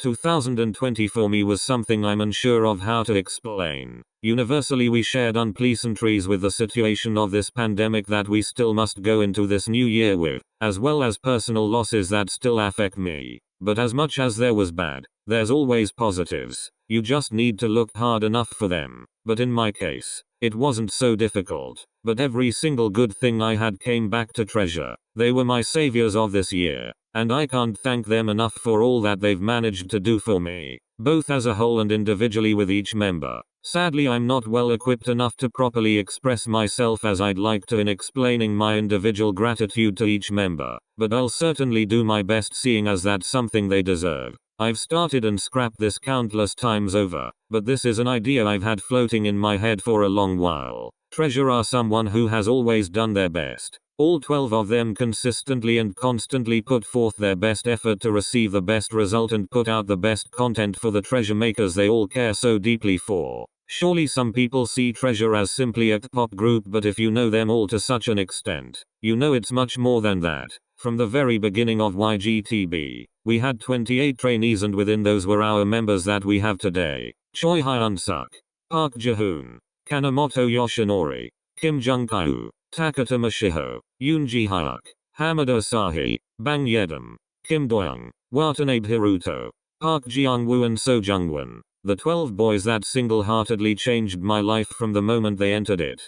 2020 for me was something I'm unsure of how to explain. Universally we shared unpleasantries with the situation of this pandemic that we still must go into this new year with, as well as personal losses that still affect me. But as much as there was bad, there's always positives. You just need to look hard enough for them. But in my case, it wasn't so difficult. But every single good thing I had came back to treasure. They were my saviors of this year. And I can't thank them enough for all that they've managed to do for me, both as a whole and individually with each member. Sadly, I'm not well equipped enough to properly express myself as I'd like to in explaining my individual gratitude to each member, but I'll certainly do my best, seeing as that's something they deserve. I've started and scrapped this countless times over, but this is an idea I've had floating in my head for a long while. Treasure are someone who has always done their best. All 12 of them consistently and constantly put forth their best effort to receive the best result and put out the best content for the treasure makers they all care so deeply for. Surely some people see treasure as simply a pop group, but if you know them all to such an extent, you know it's much more than that. From the very beginning of YGTB, we had 28 trainees, and within those were our members that we have today. Choi Hyun-suk, Park Ji-hoon, Kanemoto Yoshinori, Kim Jung-kyu, Takata Mashiho, Yoon Ji-hyuk, Hamada Asahi, Bang Yedam, Kim Doyoung, Watanabe Hiruto, Park Ji-young-woo and So Jung-won. The 12 boys that single-heartedly changed my life from the moment they entered it.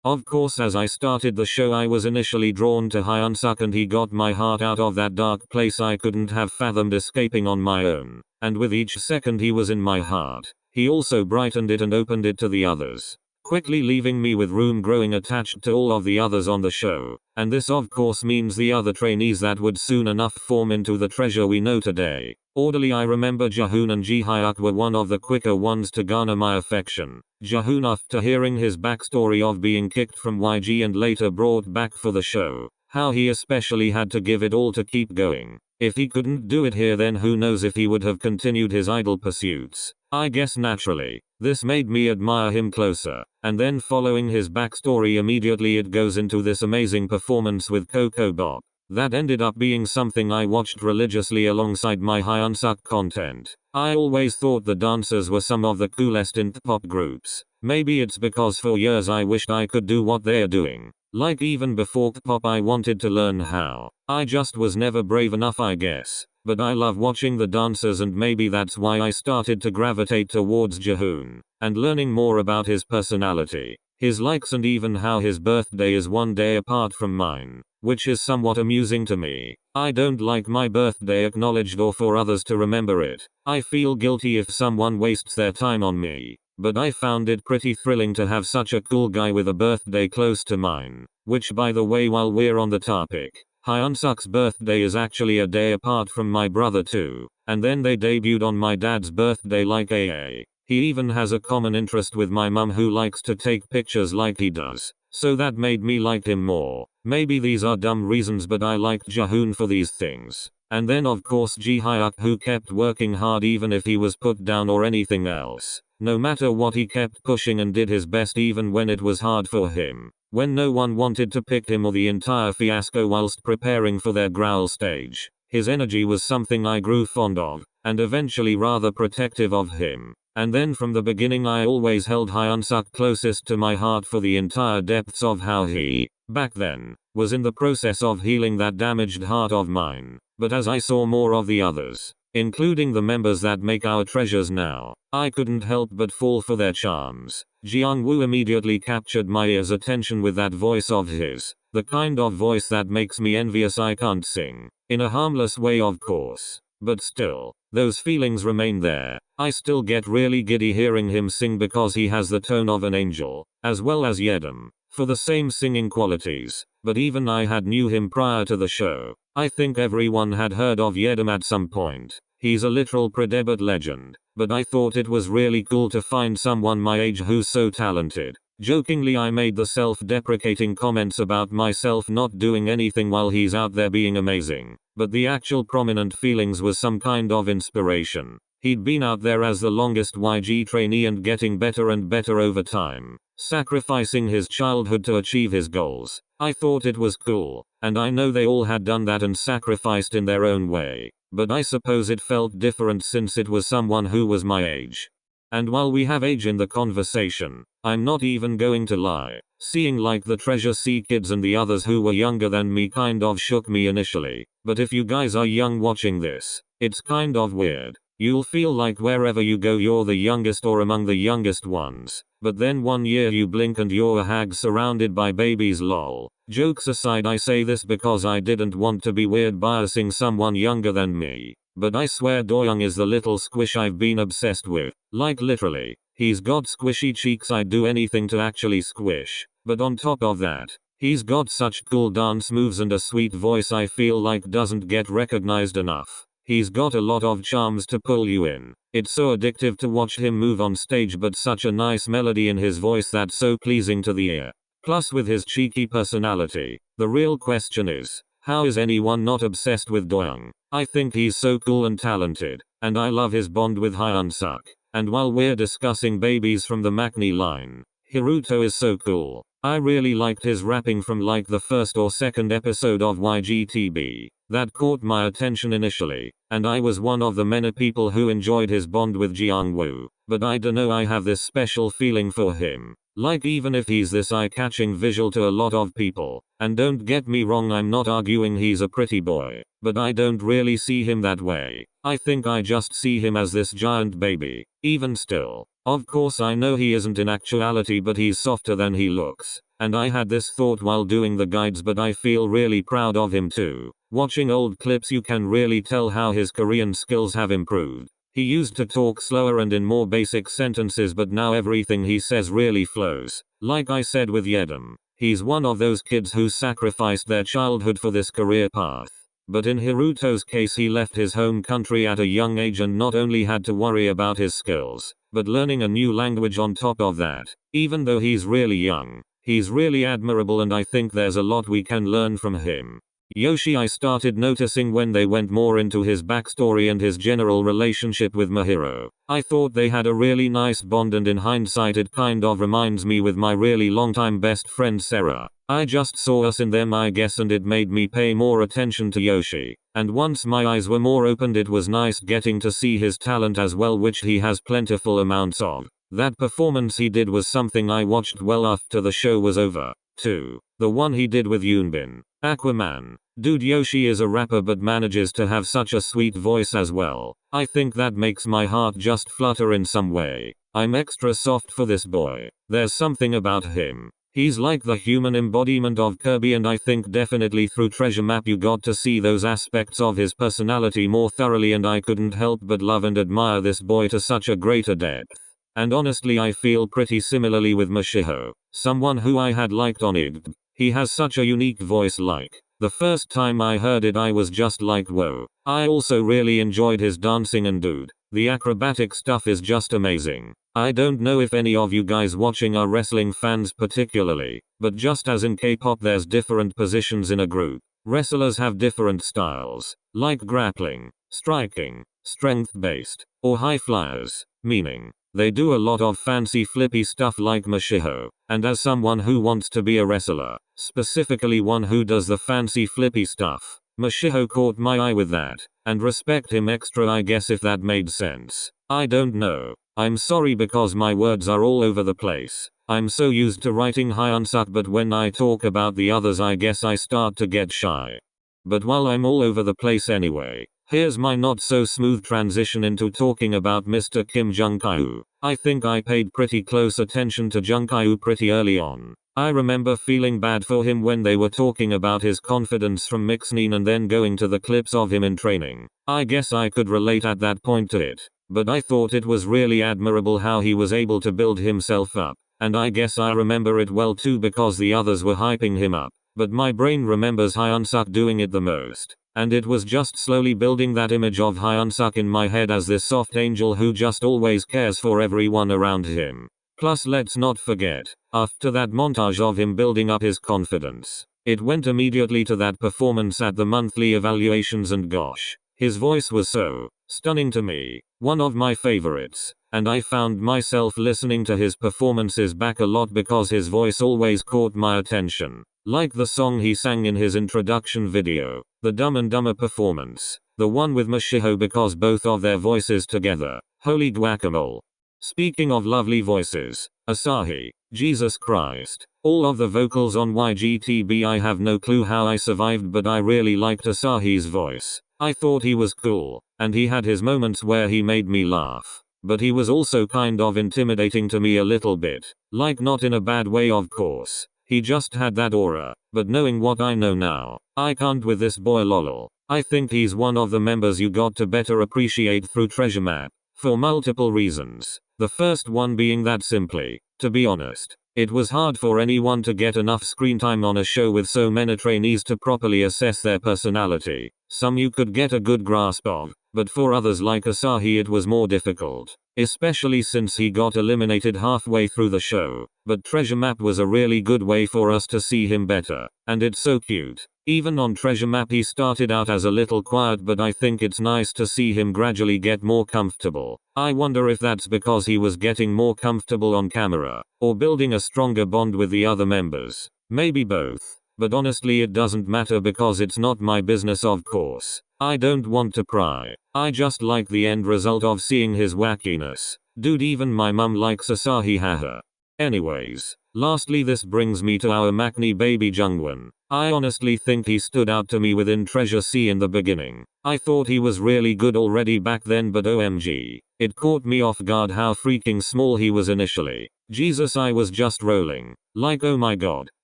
Of course, as I started the show I was initially drawn to Hyun-suk, and he got my heart out of that dark place I couldn't have fathomed escaping on my own. And with each second he was in my heart, he also brightened it and opened it to the others, quickly leaving me with room growing attached to all of the others on the show. And this of course means the other trainees that would soon enough form into the treasure we know today. Orderly, I remember Ji-hoon and Ji-hyuk were one of the quicker ones to garner my affection. Ji-hoon, after hearing his backstory of being kicked from YG and later brought back for the show, how he especially had to give it all to keep going. If he couldn't do it here, then who knows if he would have continued his idol pursuits. I guess naturally, this made me admire him closer. And then following his backstory immediately it goes into this amazing performance with Coco Bop. That ended up being something I watched religiously alongside my Hyun-suk content. I always thought the dancers were some of the coolest in pop groups. Maybe it's because for years I wished I could do what they're doing. Like even before pop I wanted to learn how. I just was never brave enough, I guess. But I love watching the dancers, and maybe that's why I started to gravitate towards Ji-hoon. And learning more about his personality, his likes, and even how his birthday is one day apart from mine, which is somewhat amusing to me. I don't like my birthday acknowledged or for others to remember it. I feel guilty if someone wastes their time on me. But I found it pretty thrilling to have such a cool guy with a birthday close to mine. Which, by the way, while we're on the topic, Hyun-suk's birthday is actually a day apart from my brother too. And then they debuted on my dad's birthday like AA. He even has a common interest with my mum, who likes to take pictures like he does. So that made me like him more. Maybe these are dumb reasons, but I liked Ji-hoon for these things. And then of course Ji-hyuk, who kept working hard even if he was put down or anything else. No matter what, he kept pushing and did his best even when it was hard for him. When no one wanted to pick him, or the entire fiasco whilst preparing for their growl stage. His energy was something I grew fond of, and eventually rather protective of him. And then from the beginning I always held Hyun-suk closest to my heart for the entire depths of how he, back then, was in the process of healing that damaged heart of mine. But as I saw more of the others, including the members that make our treasures now, I couldn't help but fall for their charms. Ji-young-woo immediately captured my ear's attention with that voice of his, the kind of voice that makes me envious. I can't sing, in a harmless way of course, but still, those feelings remain there. I still get really giddy hearing him sing because he has the tone of an angel, as well as Yedam, for the same singing qualities. But even I had knew him prior to the show. I think everyone had heard of Yedam at some point. He's a literal pre-debut legend. But I thought it was really cool to find someone my age who's so talented. Jokingly I made the self-deprecating comments about myself not doing anything while he's out there being amazing. But the actual prominent feelings was some kind of inspiration. He'd been out there as the longest YG trainee and getting better and better over time, sacrificing his childhood to achieve his goals. I thought it was cool, and I know they all had done that and sacrificed in their own way. but I suppose it felt different since it was someone who was my age. And while we have age in the conversation, I'm not even going to lie. Seeing like the Treasure Sea kids and the others who were younger than me kind of shook me initially. But if you guys are young watching this, it's kind of weird. You'll feel like wherever you go you're the youngest or among the youngest ones. But then one year you blink and you're a hag surrounded by babies lol. Jokes aside, I say this because I didn't want to be weird biasing someone younger than me. But I swear Doyoung is the little squish I've been obsessed with. Like literally. He's got squishy cheeks I'd do anything to actually squish. But on top of that, he's got such cool dance moves and a sweet voice I feel like doesn't get recognized enough. He's got a lot of charms to pull you in. It's so addictive to watch him move on stage, but such a nice melody in his voice that's so pleasing to the ear. Plus with his cheeky personality, the real question is, how is anyone not obsessed with Doyoung? I think he's so cool and talented, and I love his bond with Hyun-suk. And while we're discussing babies from the Maknae line, Hiruto is so cool. I really liked his rapping from like the first or second episode of YGTB. That caught my attention initially, and I was one of the many people who enjoyed his bond with Jeongwoo. But I dunno, I have this special feeling for him. Like even if he's this eye-catching visual to a lot of people, and don't get me wrong, I'm not arguing he's a pretty boy, but I don't really see him that way. I think I just see him as this giant baby. Even still, of course I know he isn't in actuality, but he's softer than he looks. And I had this thought while doing the guides, but I feel really proud of him too. Watching old clips you can really tell how his Korean skills have improved. He used to talk slower and in more basic sentences, but now everything he says really flows. Like I said with Yedam, he's one of those kids who sacrificed their childhood for this career path. But in Hiruto's case, he left his home country at a young age and not only had to worry about his skills, but learning a new language on top of that. Even though he's really young, he's really admirable, and I think there's a lot we can learn from him. Yoshi, I started noticing when they went more into his backstory and his general relationship with Mahiro. I thought they had a really nice bond, and in hindsight it kind of reminds me with my really longtime best friend Sarah. I just saw us in them, I guess, and it made me pay more attention to Yoshi. And once my eyes were more opened, it was nice getting to see his talent as well, which he has plentiful amounts of. That performance he did was something I watched well after the show was over, too. The one he did with Yoonbin. Aquaman. Dude, Yoshi is a rapper but manages to have such a sweet voice as well. I think that makes my heart just flutter in some way. I'm extra soft for this boy. There's something about him. He's like the human embodiment of Kirby, and I think definitely through Treasure Map you got to see those aspects of his personality more thoroughly, and I couldn't help but love and admire this boy to such a greater depth. And honestly, I feel pretty similarly with Mashiho, someone who I had liked on IGD. He has such a unique voice. Like, the first time I heard it I was just like whoa. I also really enjoyed his dancing, and dude, the acrobatic stuff is just amazing. I don't know if any of you guys watching are wrestling fans particularly, but just as in K-pop there's different positions in a group, wrestlers have different styles, like grappling, striking, strength-based, or high flyers, meaning they do a lot of fancy flippy stuff like Mashiho. And as someone who wants to be a wrestler, specifically one who does the fancy flippy stuff, Mashiho caught my eye with that, and respect him extra, I guess, if that made sense. I don't know. I'm sorry because my words are all over the place. I'm so used to writing Hyun-suk, but when I talk about the others I guess I start to get shy. But while I'm all over the place anyway, here's my not so smooth transition into talking about Mr. Kim Jung-kyu. I think I paid pretty close attention to Jung-kyu pretty early on. I remember feeling bad for him when they were talking about his confidence from Mixneen and then going to the clips of him in training. I guess I could relate at that point to it. But I thought it was really admirable how he was able to build himself up. And I guess I remember it well too because the others were hyping him up. But my brain remembers Hyun-suk doing it the most. And it was just slowly building that image of Hyun-suk in my head as this soft angel who just always cares for everyone around him. Plus let's not forget, after that montage of him building up his confidence, it went immediately to that performance at the monthly evaluations, and gosh, his voice was so stunning to me, one of my favorites, and I found myself listening to his performances back a lot because his voice always caught my attention. Like the song he sang in his introduction video, the Dumb and Dumber performance. The one with Mashiho because both of their voices together. Holy guacamole. Speaking of lovely voices, Asahi, Jesus Christ. All of the vocals on YGTB, I have no clue how I survived, but I really liked Asahi's voice. I thought he was cool, and he had his moments where he made me laugh. But he was also kind of intimidating to me a little bit. Like, not in a bad way, of course. He just had that aura. But knowing what I know now, I can't with this boy lol. I think he's one of the members you got to better appreciate through Treasure Map. For multiple reasons. The first one being that simply, to be honest, it was hard for anyone to get enough screen time on a show with so many trainees to properly assess their personality. Some you could get a good grasp of, but for others like Asahi it was more difficult. Especially since he got eliminated halfway through the show. But Treasure Map was a really good way for us to see him better. And it's so cute. Even on Treasure Map he started out as a little quiet, but I think it's nice to see him gradually get more comfortable. I wonder if that's because he was getting more comfortable on camera, or building a stronger bond with the other members. Maybe both. But honestly it doesn't matter because it's not my business, of course. I don't want to pry. I just like the end result of seeing his wackiness. Dude, even my mum likes Asahi, haha. Anyways, lastly this brings me to our Maknae baby Jungwon. I honestly think he stood out to me within Treasure C in the beginning. I thought he was really good already back then, but OMG. It caught me off guard how freaking small he was initially. Jesus, I was just rolling. Like, oh my god,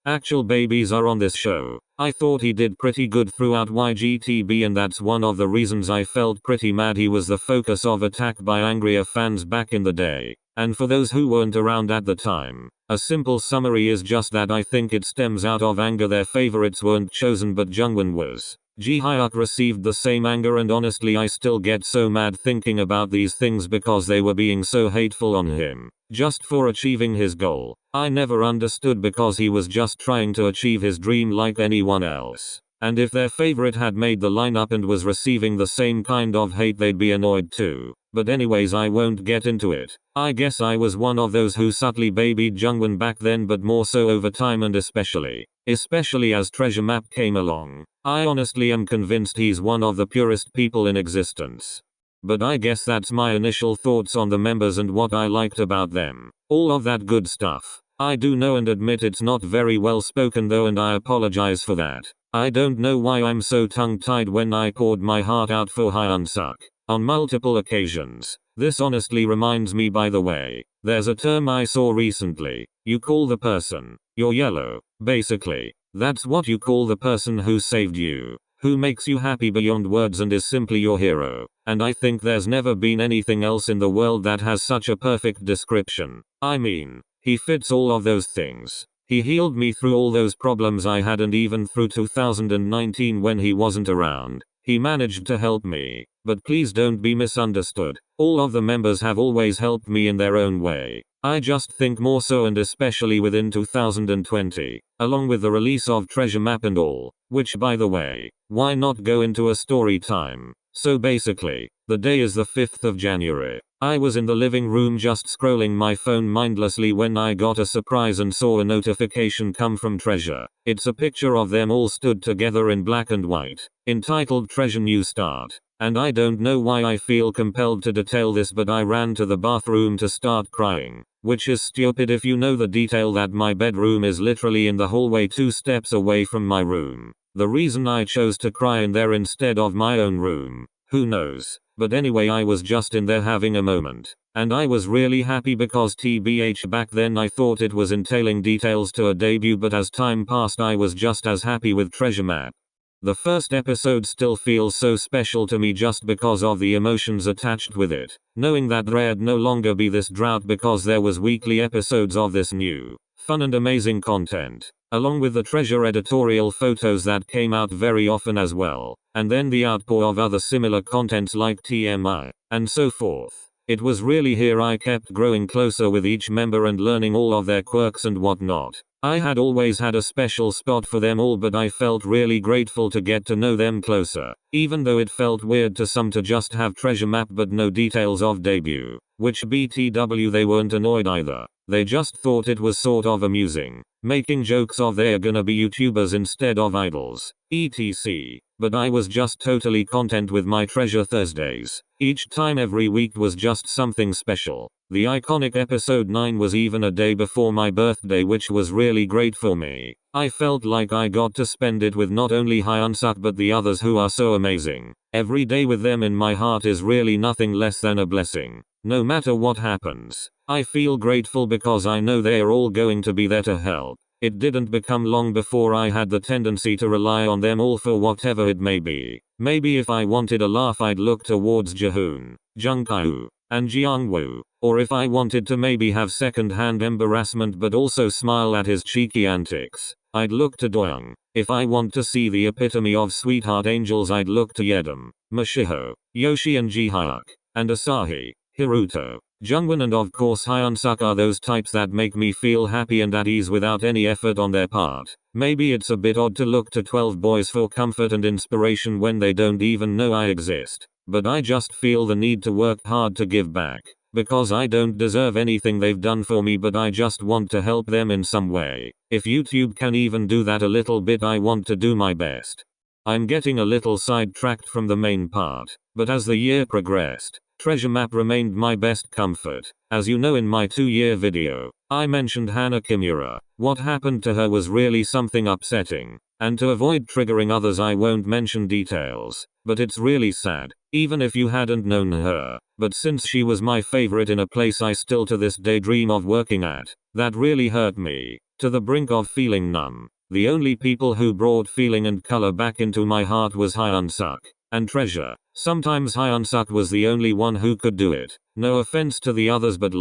actual babies are on this show. I thought he did pretty good throughout YGTB, and that's one of the reasons I felt pretty mad he was the focus of attack by angrier fans back in the day. And for those who weren't around at the time, a simple summary is just that I think it stems out of anger their favorites weren't chosen but Jungwon was. Ji-hyuk received the same anger, and honestly I still get so mad thinking about these things because they were being so hateful on him. Just for achieving his goal. I never understood because he was just trying to achieve his dream like anyone else. And if their favorite had made the lineup and was receiving the same kind of hate, they'd be annoyed too. But anyways, I won't get into it. I guess I was one of those who subtly babied Jungwon back then, but more so over time, and especially as Treasure Map came along. I honestly am convinced he's one of the purest people in existence. But I guess that's my initial thoughts on the members and what I liked about them. All of that good stuff. I do know and admit it's not very well spoken though, and I apologize for that. I don't know why I'm so tongue-tied when I poured my heart out for Hyunsuk on multiple occasions. This honestly reminds me, by the way, there's a term I saw recently. You call the person your yellow. Basically, that's what you call the person who saved you, who makes you happy beyond words and is simply your hero. And I think there's never been anything else in the world that has such a perfect description. I mean, he fits all of those things. He healed me through all those problems I had, and even through 2019 when he wasn't around. He managed to help me. But please don't be misunderstood. All of the members have always helped me in their own way. I just think more so, and especially within 2020, along with the release of Treasure Map and all, which by the way, why not go into a story time? So basically, the day is the 5th of January. I was in the living room just scrolling my phone mindlessly when I got a surprise and saw a notification come from Treasure. It's a picture of them all stood together in black and white, entitled Treasure New Start. And I don't know why I feel compelled to detail this, but I ran to the bathroom to start crying. Which is stupid if you know the detail that my bedroom is literally in the hallway 2 steps away from my room. The reason I chose to cry in there instead of my own room, who knows? But anyway, I was just in there having a moment. And I was really happy because TBH back then I thought it was entailing details to a debut, but as time passed I was just as happy with Treasure Map. The first episode still feels so special to me just because of the emotions attached with it. Knowing that there'd no longer be this drought because there was weekly episodes of this new, fun and amazing content. Along with the Treasure editorial photos that came out very often as well. And then the outpour of other similar contents like TMI, and so forth. It was really here I kept growing closer with each member and learning all of their quirks and whatnot. I had always had a special spot for them all, but I felt really grateful to get to know them closer. Even though it felt weird to some to just have Treasure Map but no details of debut. Which BTW, they weren't annoyed either. They just thought it was sort of amusing. Making jokes of they're gonna be YouTubers instead of idols. etc. but I was just totally content with my Treasure Thursdays. Each time every week was just something special. The iconic episode 9 was even a day before my birthday, which was really great for me. I felt like I got to spend it with not only Hyunsuk but the others who are so amazing. Every day with them in my heart is really nothing less than a blessing. No matter what happens, I feel grateful because I know they are all going to be there to help. It didn't become long before I had the tendency to rely on them all for whatever it may be. Maybe if I wanted a laugh I'd look towards Jaehoon, Jungkook, and Jeongwoo. Or if I wanted to maybe have second-hand embarrassment but also smile at his cheeky antics, I'd look to Doyoung. If I want to see the epitome of sweetheart angels I'd look to Yedim, Michiho, Yoshi and Jihyuk, and Asahi, Hiruto, Jungwon and of course Hyunsuk are those types that make me feel happy and at ease without any effort on their part. Maybe it's a bit odd to look to 12 boys for comfort and inspiration when they don't even know I exist, but I just feel the need to work hard to give back. Because I don't deserve anything they've done for me, but I just want to help them in some way. If YouTube can even do that a little bit, I want to do my best. I'm getting a little sidetracked from the main part, but as the year progressed, Treasure Map remained my best comfort. As you know, in my 2-year video, I mentioned Hana Kimura. What happened to her was really something upsetting, and to avoid triggering others I won't mention details, but it's really sad, even if you hadn't known her. But since she was my favorite in a place I still to this day dream of working at, that really hurt me, to the brink of feeling numb. The only people who brought feeling and color back into my heart was Hyunsuk and Treasure. Sometimes Hyunsuk was the only one who could do it. No offense to the others, but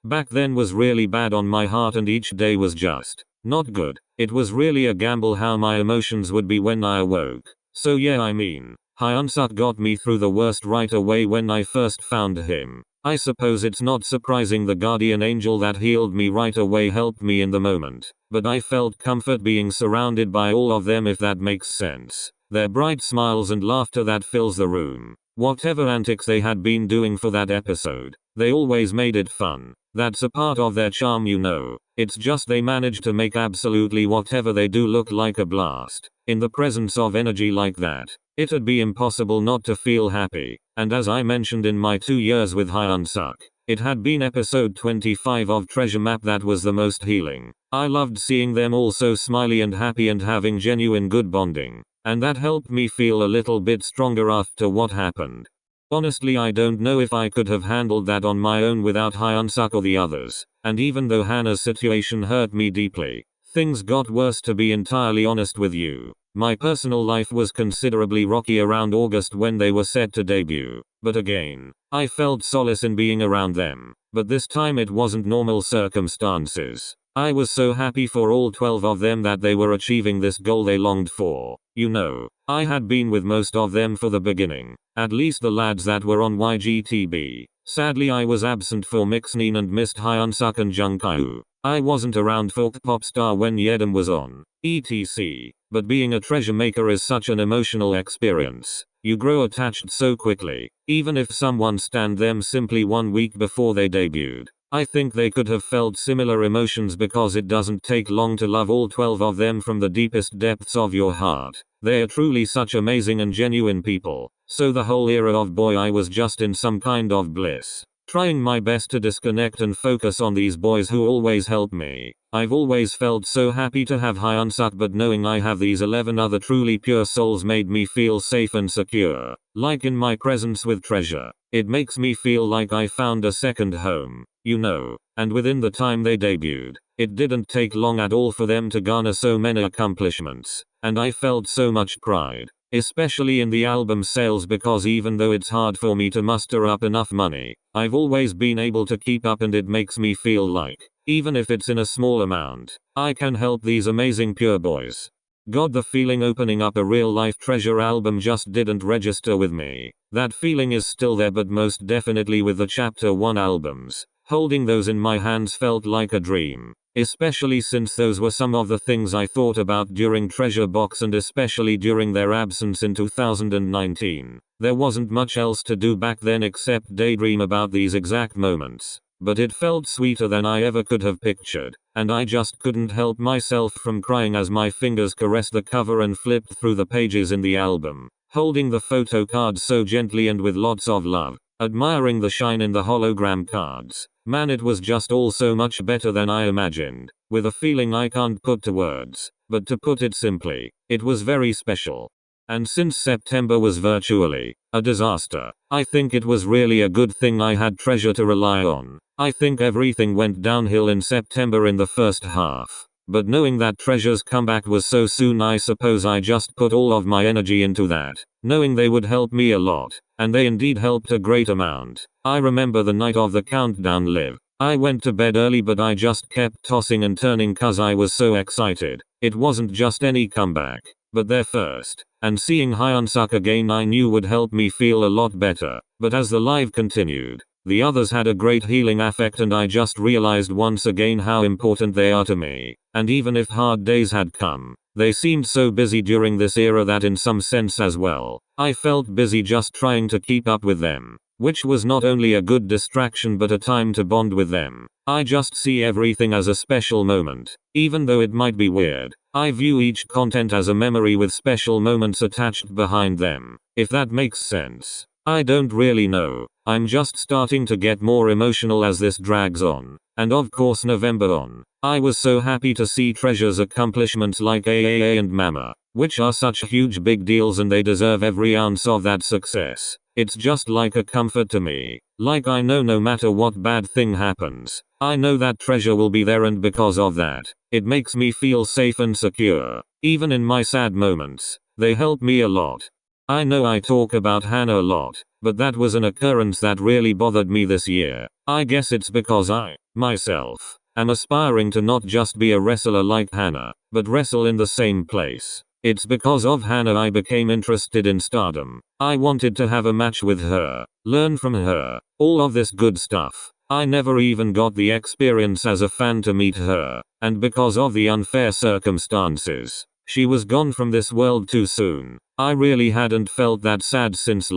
back then was really bad on my heart and each day was just not good. It was really a gamble how my emotions would be when I awoke. So yeah, I mean, Hyunsuk got me through the worst right away when I first found him. I suppose it's not surprising the guardian angel that healed me right away helped me in the moment, but I felt comfort being surrounded by all of them, if that makes sense. Their bright smiles and laughter that fills the room. Whatever antics they had been doing for that episode, they always made it fun. That's a part of their charm, you know. It's just they managed to make absolutely whatever they do look like a blast. In the presence of energy like that, it'd be impossible not to feel happy. And as I mentioned in my 2 years with Hyunsuk, it had been episode 25 of Treasure Map that was the most healing. I loved seeing them all so smiley and happy and having genuine good bonding. And that helped me feel a little bit stronger after what happened. Honestly, I don't know if I could have handled that on my own without Hyunsuk or the others. And even though Hana's situation hurt me deeply, things got worse, to be entirely honest with you. My personal life was considerably rocky around August when they were set to debut. But again, I felt solace in being around them. But this time it wasn't normal circumstances. I was so happy for all 12 of them that they were achieving this goal they longed for. You know, I had been with most of them for the beginning. At least the lads that were on YGTB. Sadly, I was absent for Mixneen and missed Hyunsuk and Jungkook. I wasn't around for Popstar when Yedim was on, etc. But being a treasure maker is such an emotional experience. You grow attached so quickly, even if someone stand them simply 1 week before they debuted. I think they could have felt similar emotions because it doesn't take long to love all 12 of them from the deepest depths of your heart. They are truly such amazing and genuine people. So the whole era of boy I was just in some kind of bliss. Trying my best to disconnect and focus on these boys who always help me. I've always felt so happy to have Hyunsuk, but knowing I have these 11 other truly pure souls made me feel safe and secure. Like in my presence with Treasure. It makes me feel like I found a second home. You know, and within the time they debuted, it didn't take long at all for them to garner so many accomplishments, and I felt so much pride, especially in the album sales, because even though it's hard for me to muster up enough money, I've always been able to keep up, and it makes me feel like, even if it's in a small amount, I can help these amazing pure boys. God, the feeling opening up a real-life Treasure album just didn't register with me. That feeling is still there, but most definitely with the Chapter 1 albums. Holding those in my hands felt like a dream, especially since those were some of the things I thought about during Treasure Box and especially during their absence in 2019. There wasn't much else to do back then except daydream about these exact moments. but it felt sweeter than I ever could have pictured, and I just couldn't help myself from crying as my fingers caressed the cover and flipped through the pages in the album, holding the photo cards so gently and with lots of love, admiring the shine in the hologram cards. Man, it was just all so much better than I imagined, with a feeling I can't put to words, but to put it simply, it was very special. And since September was virtually a disaster, I think it was really a good thing I had treasure to rely on. I think everything went downhill in September in the first half, but knowing that treasure's comeback was so soon, I suppose I just put all of my energy into that, knowing they would help me a lot, and they indeed helped a great amount. I remember the night of the countdown live. I went to bed early, but I just kept tossing and turning cause I was so excited. It wasn't just any comeback, but their first. And seeing Hyunsuk again I knew would help me feel a lot better. But as the live continued, the others had a great healing effect, and I just realized once again how important they are to me. And even if hard days had come, they seemed so busy during this era that in some sense as well, I felt busy just trying to keep up with them, which was not only a good distraction but a time to bond with them. I just see everything as a special moment. Even though it might be weird, I view each content as a memory with special moments attached behind them, if that makes sense. I don't really know. I'm just starting to get more emotional as this drags on. And of course November on. I was so happy to see Treasure's accomplishments like AAA and Mama, which are such huge big deals and they deserve every ounce of that success. It's just like a comfort to me. Like I know no matter what bad thing happens, I know that Treasure will be there, and because of that, it makes me feel safe and secure. Even in my sad moments, they help me a lot. I know I talk about Hannah a lot, but that was an occurrence that really bothered me this year. I guess it's because I, myself, am aspiring to not just be a wrestler like Hannah, but wrestle in the same place. It's because of Hannah I became interested in Stardom. I wanted to have a match with her, learn from her, all of this good stuff. I never even got the experience as a fan to meet her, and because of the unfair circumstances, she was gone from this world too soon. I really hadn't felt that sad since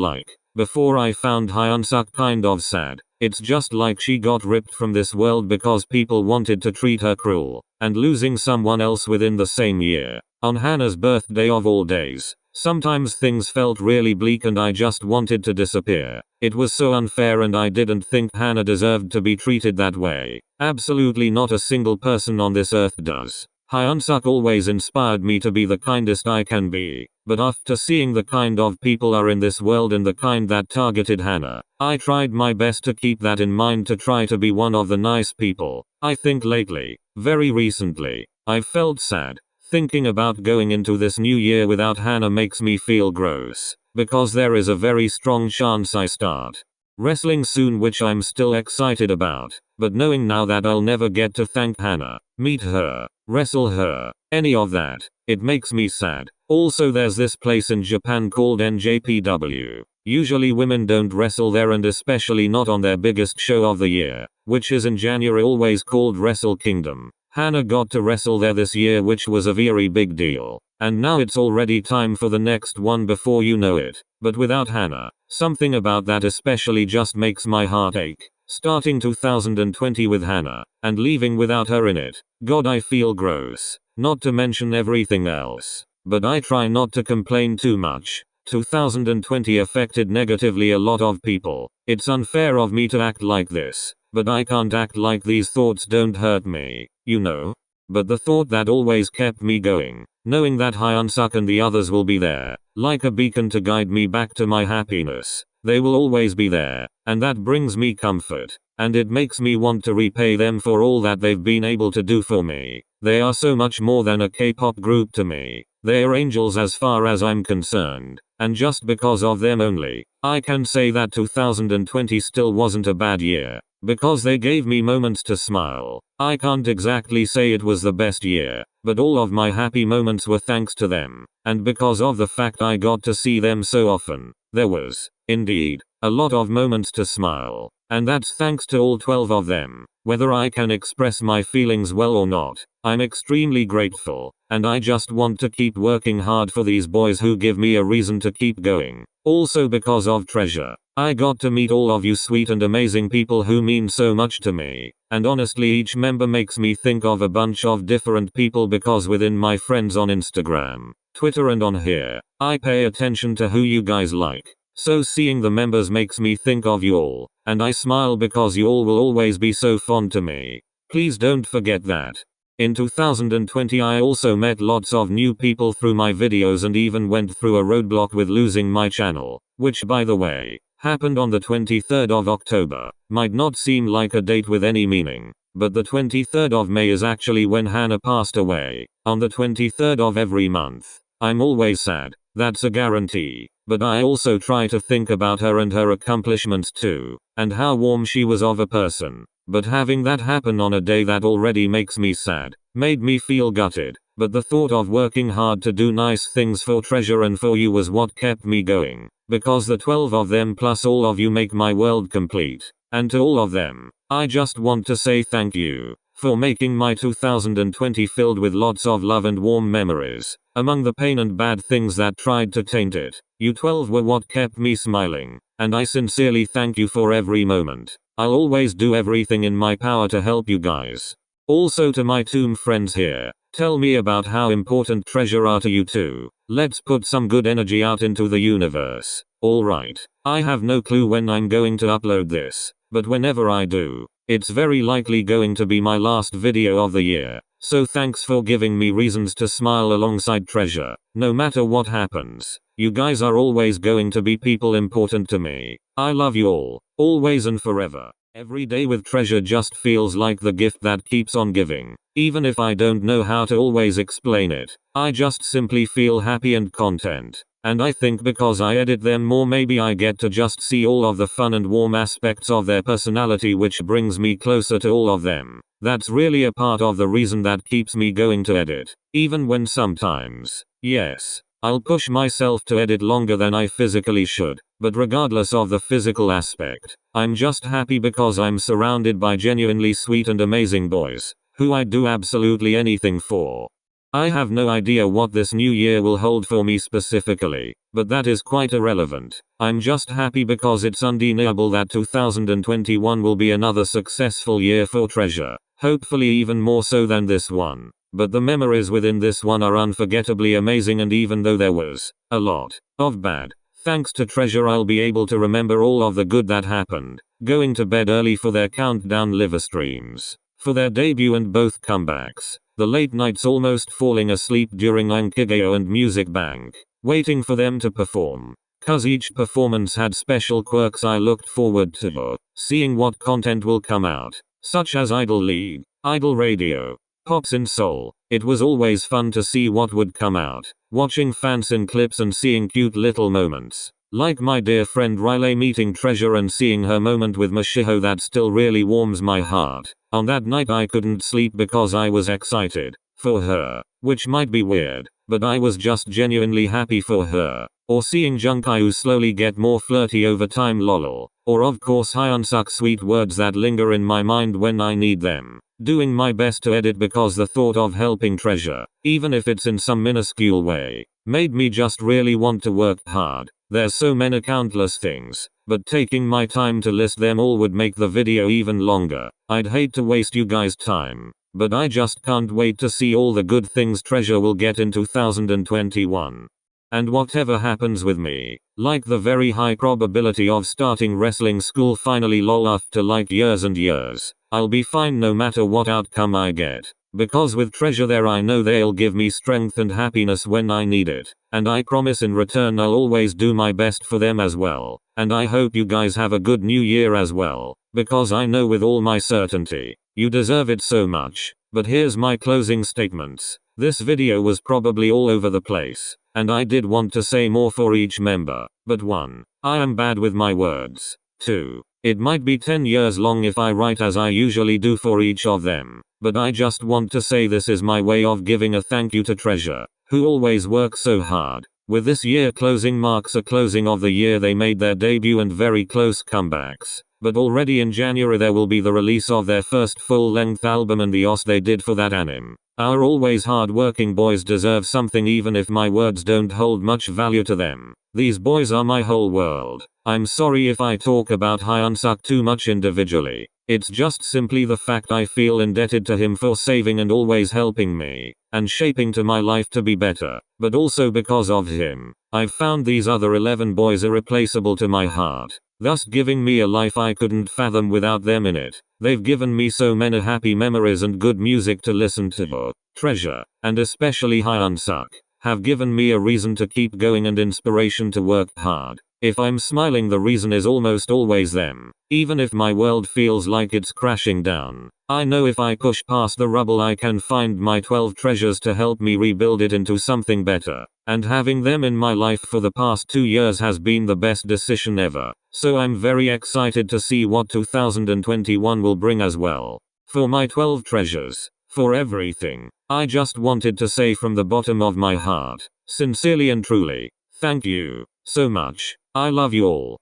before I found Hyunsuk kind of sad. It's just like she got ripped from this world because people wanted to treat her cruel, and losing someone else within the same year, on Hannah's birthday of all days. Sometimes things felt really bleak and I just wanted to disappear. It was so unfair and I didn't think Hannah deserved to be treated that way. Absolutely not a single person on this earth does. Hyunsuk always inspired me to be the kindest I can be, but after seeing the kind of people are in this world and the kind that targeted Hannah, I tried my best to keep that in mind, to try to be one of the nice people. I think lately, very recently, I've felt sad. Thinking about going into this new year without Hannah makes me feel gross, because there is a very strong chance I start wrestling soon, which I'm still excited about, but knowing now that I'll never get to thank Hannah, meet her, wrestle her, any of that, it makes me sad. Also, there's this place in Japan called NJPW. Usually women don't wrestle there, and especially not on their biggest show of the year, which is in January, always called Wrestle Kingdom. Hannah got to wrestle there this year, which was a very big deal. And now it's already time for the next one before you know it. But without Hannah, something about that especially just makes my heart ache. Starting 2020 with Hannah, and leaving without her in it. God, I feel gross. Not to mention everything else. But I try not to complain too much. 2020 affected negatively a lot of people. It's unfair of me to act like this, but I can't act like these thoughts don't hurt me, you know? But the thought that always kept me going, knowing that Hyunsuk and the others will be there, like a beacon to guide me back to my happiness. They will always be there, and that brings me comfort, and it makes me want to repay them for all that they've been able to do for me. They are so much more than a K-pop group to me. They are angels as far as I'm concerned, and just because of them only, I can say that 2020 still wasn't a bad year, because they gave me moments to smile. I can't exactly say it was the best year, but all of my happy moments were thanks to them, and because of the fact I got to see them so often. There was, indeed, a lot of moments to smile, and that's thanks to all 12 of them. Whether I can express my feelings well or not, I'm extremely grateful, and I just want to keep working hard for these boys who give me a reason to keep going. Also because of Treasure, I got to meet all of you sweet and amazing people who mean so much to me. And honestly, each member makes me think of a bunch of different people because within my friends on Instagram, Twitter and on here, I pay attention to who you guys like. So seeing the members makes me think of you all, and I smile because you all will always be so fond to me. Please don't forget that. In 2020 I also met lots of new people through my videos and even went through a roadblock with losing my channel, which by the way, happened on the 23rd of October. Might not seem like a date with any meaning, but the 23rd of May is actually when Hannah passed away. On the 23rd of every month. I'm always sad, that's a guarantee, but I also try to think about her and her accomplishments too, and how warm she was of a person. But having that happen on a day that already makes me sad, made me feel gutted, but the thought of working hard to do nice things for Treasure and for you was what kept me going, because the 12 of them plus all of you make my world complete, and to all of them, I just want to say thank you, for making my 2020 filled with lots of love and warm memories. Among the pain and bad things that tried to taint it, you 12 were what kept me smiling, and I sincerely thank you for every moment. I'll always do everything in my power to help you guys. Also to my Tomb friends here, tell me about how important Treasure are to you too. Let's put some good energy out into the universe. Alright, I have no clue when I'm going to upload this, but whenever I do, it's very likely going to be my last video of the year. So thanks for giving me reasons to smile alongside Treasure. No matter what happens, you guys are always going to be people important to me. I love you all, always and forever. Every day with Treasure just feels like the gift that keeps on giving. Even if I don't know how to always explain it, I just simply feel happy and content. And I think because I edit them more, maybe I get to just see all of the fun and warm aspects of their personality, which brings me closer to all of them. That's really a part of the reason that keeps me going to edit, even when sometimes, yes, I'll push myself to edit longer than I physically should, but regardless of the physical aspect, I'm just happy because I'm surrounded by genuinely sweet and amazing boys, who I'd do absolutely anything for. I have no idea what this new year will hold for me specifically, but that is quite irrelevant. I'm just happy because it's undeniable that 2021 will be another successful year for Treasure, hopefully even more so than this one. But the memories within this one are unforgettably amazing, and even though there was a lot of bad, thanks to Treasure I'll be able to remember all of the good that happened. Going to bed early for their countdown live streams, for their debut and both comebacks. The late nights almost falling asleep during Ankigeo and Music Bank, waiting for them to perform. Cause each performance had special quirks I looked forward to. Seeing what content will come out, such as Idol League, Idol Radio, Pops in Seoul. It was always fun to see what would come out. Watching fans in clips and seeing cute little moments. Like my dear friend Riley meeting Treasure and seeing her moment with Mashiho, that still really warms my heart. On that night I couldn't sleep because I was excited for her, which might be weird, but I was just genuinely happy for her. Or seeing Junkyu slowly get more flirty over time, lol. Or of course Hyunsuk's sweet words that linger in my mind when I need them. Doing my best to edit because the thought of helping Treasure, even if it's in some minuscule way, made me just really want to work hard. There's so many countless things, but taking my time to list them all would make the video even longer. I'd hate to waste you guys' time, but I just can't wait to see all the good things Treasure will get in 2021. And whatever happens with me, like the very high probability of starting wrestling school finally lol after like years and years, I'll be fine no matter what outcome I get. Because with Treasure there I know they'll give me strength and happiness when I need it, and I promise in return I'll always do my best for them as well. And I hope you guys have a good new year as well, because I know with all my certainty, you deserve it so much. But here's my closing statements. This video was probably all over the place, and I did want to say more for each member, but 1. I am bad with my words. 2. It might be 10 years long if I write as I usually do for each of them, but I just want to say this is my way of giving a thank you to Treasure, who always works so hard. With this year closing marks a closing of the year they made their debut and very close comebacks. But already in January there will be the release of their first full-length album and the OS they did for that anime. Our always hard-working boys deserve something even if my words don't hold much value to them. These boys are my whole world. I'm sorry if I talk about Hyunsuk too much individually. It's just simply the fact I feel indebted to him for saving and always helping me, and shaping to my life to be better. But also because of him, I've found these other 11 boys irreplaceable to my heart, thus giving me a life I couldn't fathom without them in it. They've given me so many happy memories and good music to listen to. Treasure, and especially Hyunsuk, have given me a reason to keep going and inspiration to work hard. If I'm smiling, the reason is almost always them. Even if my world feels like it's crashing down, I know if I push past the rubble I can find my 12 treasures to help me rebuild it into something better. And having them in my life for the past 2 years has been the best decision ever. So I'm very excited to see what 2021 will bring as well. For my 12 treasures, for everything, I just wanted to say from the bottom of my heart, sincerely and truly, thank you so much. I love you all.